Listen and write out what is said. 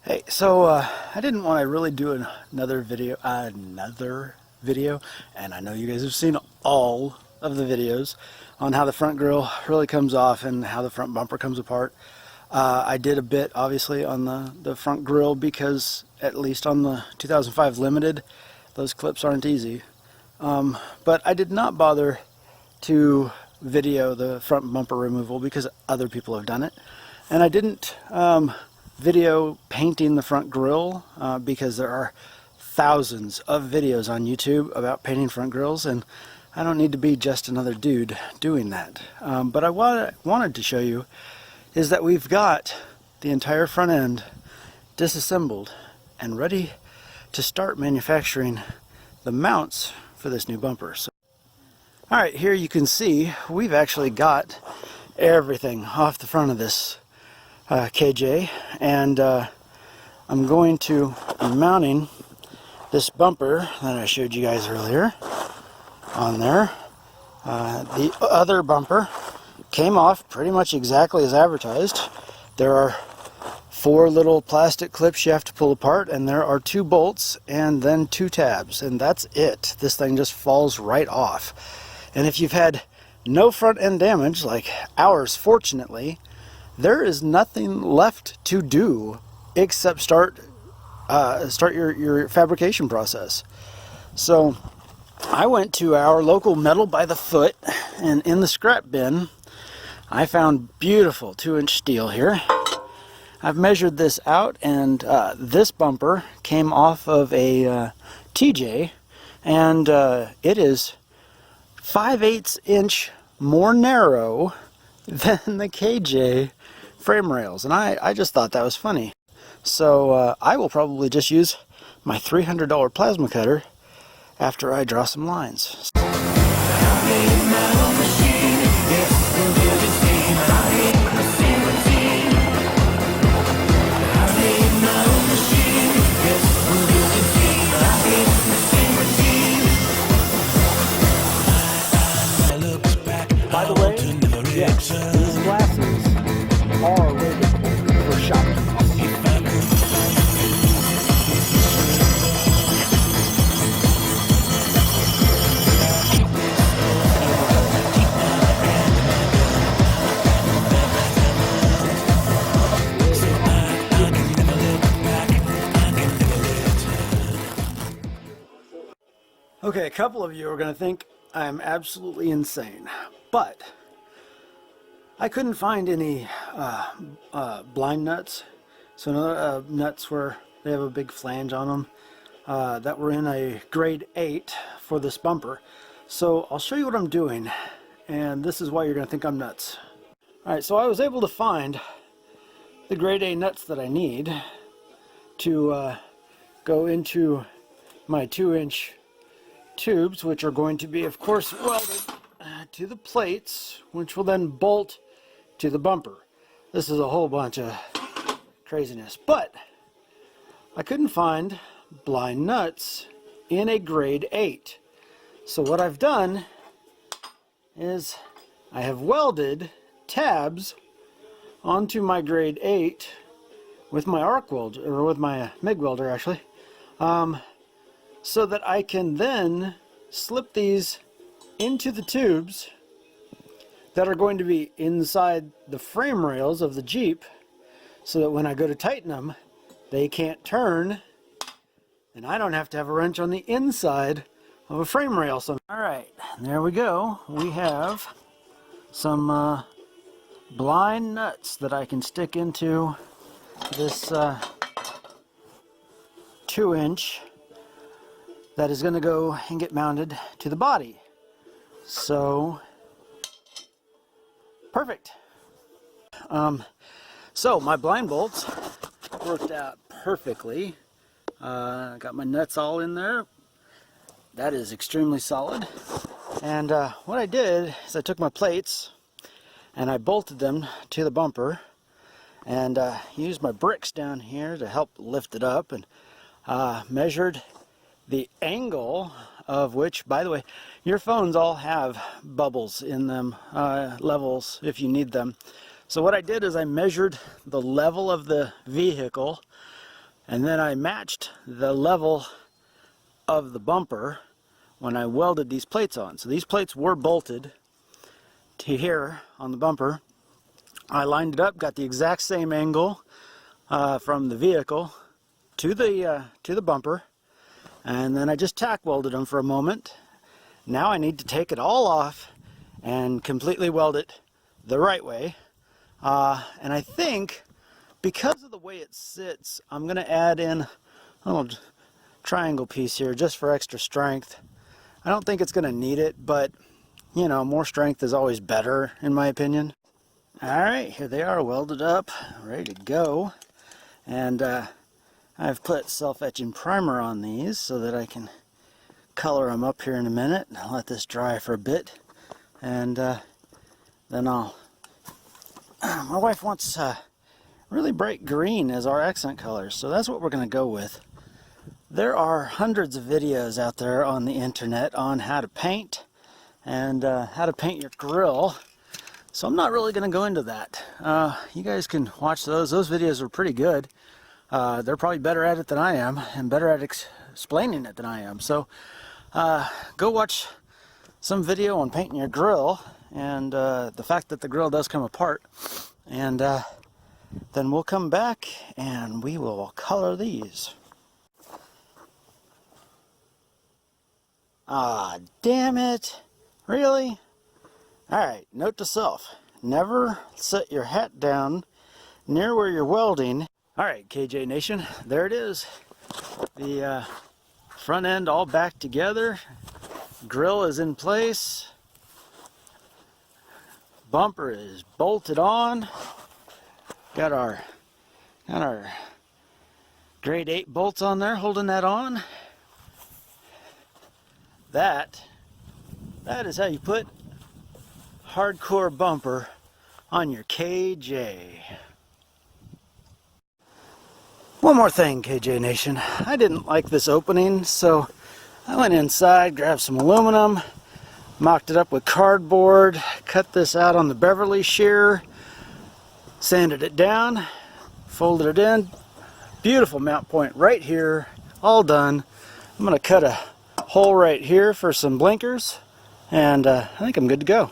Hey, so I didn't want to really do another video, and I know you guys have seen all of the videos on how the front grille really comes off and how the front bumper comes apart. I did a bit, obviously, on the front grille because, at least on the 2005 Limited, those clips aren't easy. But I did not bother to video the front bumper removal because other people have done it. And I didn't video painting the front grille because there are thousands of videos on YouTube about painting front grills, and I don't need to be just another dude doing that. But I wanted to show you is that we've got the entire front end disassembled and ready to start manufacturing the mounts for this new bumper. So, alright, here you can see we've actually got everything off the front of this KJ, and I'm going to be mounting this bumper that I showed you guys earlier on there. The other bumper came off pretty much exactly as advertised. There are 4 little plastic clips you have to pull apart, and there are 2 bolts and then 2 tabs, and that's it. This thing just falls right off. And if you've had no front end damage like ours, fortunately, there is nothing left to do except start your fabrication process. So I went to our local metal by the foot, and in the scrap bin I found beautiful 2-inch steel here. I've measured this out, and this bumper came off of a TJ, and it is 5/8 inch more narrow than the KJ frame rails, and I just thought that was funny. So I will probably just use my $300 plasma cutter after I draw some lines. By the way, yes, these glasses are rated for shopping. Okay, a couple of you are going to think I'm absolutely insane, but I couldn't find any blind nuts. So nuts where they have a big flange on them that were in a grade 8 for this bumper. So I'll show you what I'm doing, and this is why you're going to think I'm nuts. Alright, so I was able to find the grade A nuts that I need to go into my 2-inch tubes, which are going to be, of course, welded to the plates, which will then bolt to the bumper. This is a whole bunch of craziness, but I couldn't find blind nuts in a grade 8. So what I've done is I have welded tabs onto my grade 8 with my arc welder, or with my MIG welder actually, so that I can then slip these into the tubes that are going to be inside the frame rails of the Jeep, so that when I go to tighten them, they can't turn, and I don't have to have a wrench on the inside of a frame rail. So, alright, there we go. We have some blind nuts that I can stick into this 2-inch that is going to go and get mounted to the body. So, perfect. So my blind bolts worked out perfectly. Got my nuts all in there. That is extremely solid. And what I did is I took my plates and I bolted them to the bumper, and used my bricks down here to help lift it up, and measured the angle of which, by the way, your phones all have bubbles in them, levels if you need them. So what I did is I measured the level of the vehicle And then I matched the level of the bumper when I welded these plates on. So these plates were bolted to here on the bumper. I lined it up, got the exact same angle from the vehicle to the bumper, and then I just tack welded them for a moment. Now I need to take it all off and completely weld it the right way. And I think because of the way it sits, I'm going to add in a little triangle piece here just for extra strength. I don't think it's going to need it, but you know, more strength is always better in my opinion. Alright, here they are welded up, ready to go. And I've put self-etching primer on these so that I can color them up here in a minute. I'll let this dry for a bit, and then my wife wants really bright green as our accent colors, so that's what we're going to go with. There are hundreds of videos out there on the internet on how to paint and how to paint your grill, so I'm not really going to go into that. You guys can watch those. Those videos are pretty good. They're probably better at it than I am, and better at explaining it than I am. So go watch some video on painting your grill and the fact that the grill does come apart, and then we'll come back and we will color these. Ah, damn it. Really? Alright, note to self. Never set your hat down near where you're welding. Alright, KJ Nation, there it is. The front end all back together. Grill is in place. Bumper is bolted on. Got our grade 8 bolts on there holding that on. That is how you put hardcore bumper on your KJ. One more thing, KJ Nation. I didn't like this opening, so I went inside, grabbed some aluminum, mocked it up with cardboard, cut this out on the Beverly shear, sanded it down, folded it in. Beautiful mount point right here, all done. I'm going to cut a hole right here for some blinkers, and I think I'm good to go.